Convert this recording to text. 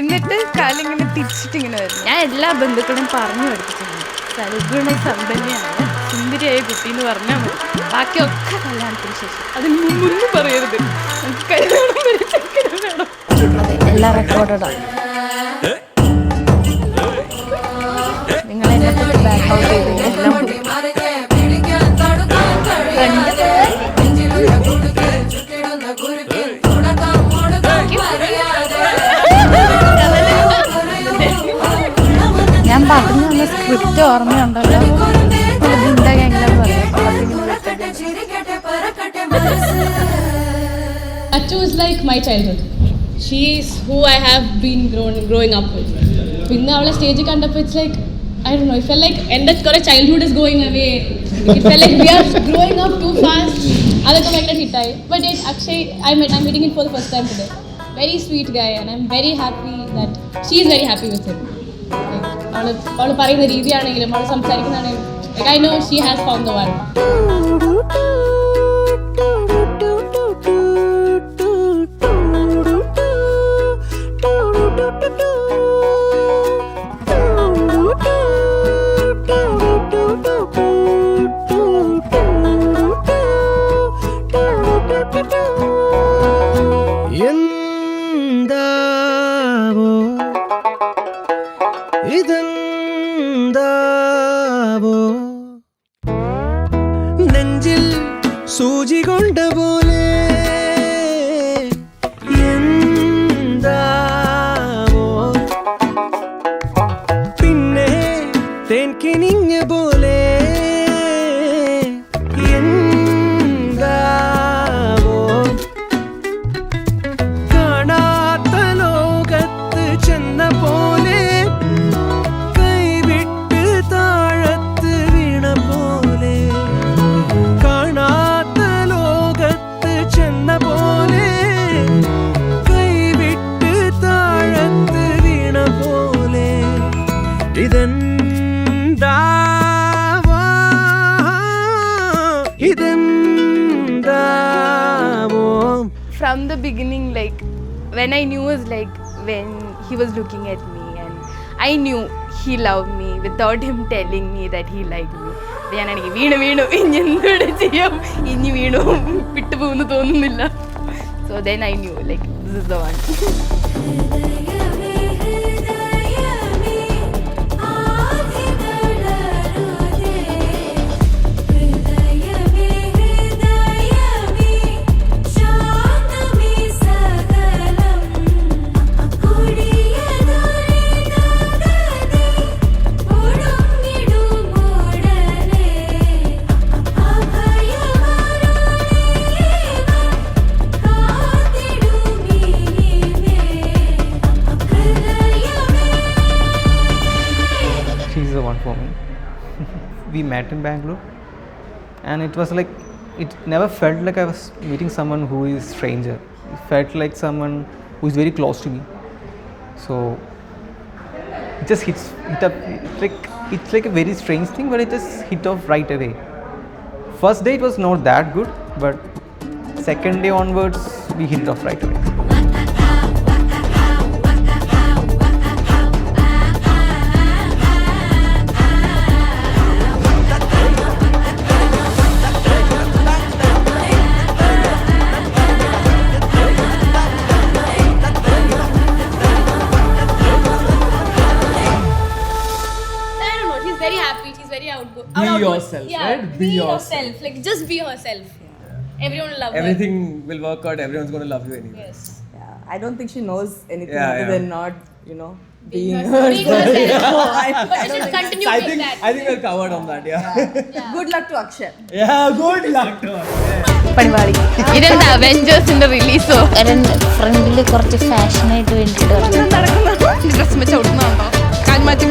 എന്നിട്ട് കാലിങ്ങനെ തിരിച്ചിട്ട് ഇങ്ങനെ വരും. ഞാൻ എല്ലാ ബന്ധുക്കളും പറഞ്ഞു പഠിപ്പിച്ചിട്ടുണ്ട് സൽഗുണ സമ്പന്നയാണ് സുന്ദരിയായ കുട്ടി എന്ന് പറഞ്ഞാൽ മതി. ബാക്കിയൊക്കെ കല്യാണത്തിന് ശേഷം അതിന് മുന്നൊന്നും പറയരുത്. നമുക്ക് കല്യാണം വരെ ചെക്കനും വേണം. എല്ലാം റെക്കോർഡാണ്. നിങ്ങൾ എന്നെ ബാക്ക് ഔട്ട് ചെയ്ത് എല്ലാം ഞാൻ പറഞ്ഞു തന്ന സ്ക്രിപ്റ്റ് ഓർമ്മയുണ്ടല്ലോ. Achu is like my childhood. She is who I have been growing up with. പിന്നെ അവളെ സ്റ്റേജിൽ കണ്ടപ്പോൾ it's like I don't know, it felt like എൻ്റെ കുറേ childhood is going away. It felt like we are growing up too fast. അതൊക്കെ ഭയങ്കര ഹിറ്റായി. But yet Akshay, I'm meeting him for the first time today. Very sweet guy and I'm very happy that she is very happy with him. അവൾ പറയുന്ന രീതിയാണെങ്കിലും അവൾ സംസാരിക്കുന്നതാണെങ്കിലും I know she has found the one. എന്താവോ ഇതെന്താവോ നെഞ്ചിൽ സൂചി കൊണ്ട പോലെ എന്താവോ പിന്നെ തേൻ കിനിഞ്ഞ പോലെ From the beginning, like when I knew was like when he was looking at me and I knew he loved me without him telling me that he liked me. ഞാനാണെങ്കിൽ വീണു ഇനി എന്തുകൂടെ ചെയ്യാം, ഇനി വീണു വിട്ടുപോകുന്നു തോന്നുന്നില്ല. So then I knew like this is the one. She's the one for me. We met in Bangalore and it was like, it never felt like I was meeting someone who is stranger. It felt like someone who is very close to me. So it just hit up, it's like a very strange thing, but it just hit off right away. First day it was not that good, but second day onwards we hit it off right away. Very happy, she's very outgoing. Be yourself, yeah, right? Be yourself. Like just be herself. Everyone will love Everything will work out. Everyone's going to love you anyway. her. Yes. Yeah, I don't think she knows anything Yeah, other yeah. than not, being Being herself. herself. I But she should continue I with think that. we're covered on that. Yeah. Good luck to Akshay. Yeah. Good luck to us. പരിപാടി ഇതെന്താ അവെഞ്ചേഴ്സിന്റെ റിലീസോ? ഫ്രണ്ടിൽ കുറച്ച് ഫാഷനായിട്ട് വേണ്ടിയിട്ട് dress വെച്ച് ഓടുന്നുണ്ടോ? കാൽമാറ്റും